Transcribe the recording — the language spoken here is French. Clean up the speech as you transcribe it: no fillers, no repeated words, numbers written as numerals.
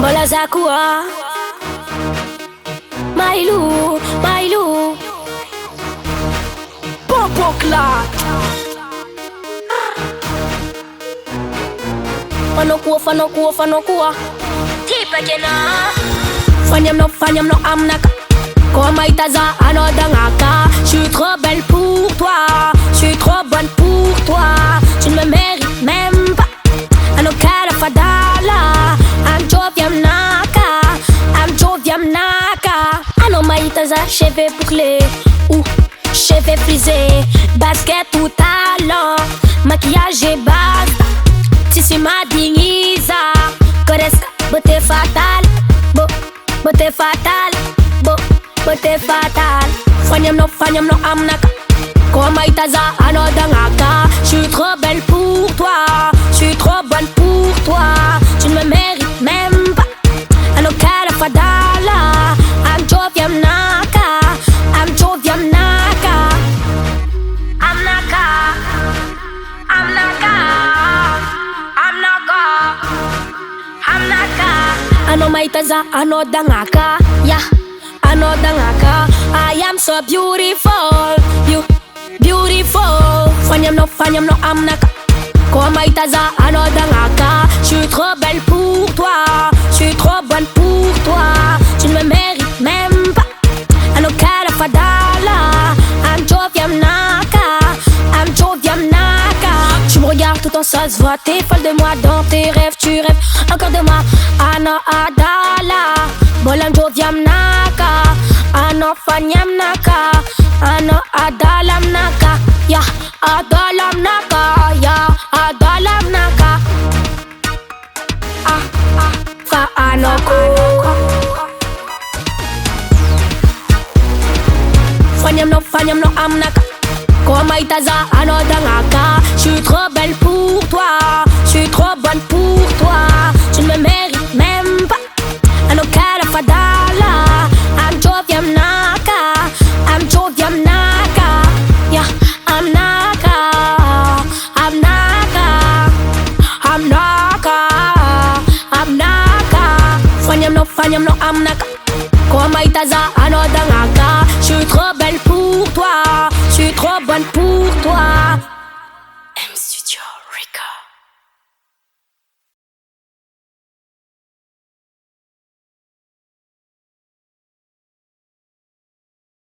Bola Zakua, Mailou, Mailou, Popo Clat. Fanokua, Tipa Kena. Fanyam no amnaka. Comme Aïtaza, Anodangaka. J'suis trop belle pour toi, j'suis trop bonne pour toi. Tu ne me mérites même pas. Anokala Fadala, Amjoviam Naka. Ano Maïtaza, cheveux bouclés ou cheveux frisés. Basket ou talent, maquillage et basta. Tissu madingiza, Koreska, beauté fatale. Beauté fatale. Fanyam no amnaka. Comme Aïtaza, Anodangaka. J'suis trop belle pour toi, j'suis trop bonne pour toi. Tu ne me mérites même pas. Anokala Fadala, Amjoviam Naka. Ano Maïtaza, Anodangaka. Yeah, Anodangaka. I am so beautiful, beautiful. Fanyam no amnaka. Comme Aïtaza, Anodangaka. J'suis trop belle pour toi, j'suis trop bonne pour toi. Tu ne me mérites même pas. Anokala Fadala, Amjoviam Naka. Tu me regardes tout en ça se voit. T'es folle de moi dans tes rêves, tu rêves encore de moi. Ano Adala, Bolam Joviam Naka. Ano Fanyam Naka. Ano Adalam Naka. Ya Adalam Naka. Ya Adalam Naka. Fa Anoko. Fanyam no amnaka. Comme Aïtaza, Anodangaka. J'suis trop belle pour toi, j'suis trop bonne pour toi. Tu ne me mérites même pas. Anokala Fadala, Amjoviam Naka. Yeah, I'm Naka. Fanyam no amnaka. Comme Aïtaza, Anodangaka. J'suis trop belle pour toi, j'suis trop bonne pour toi.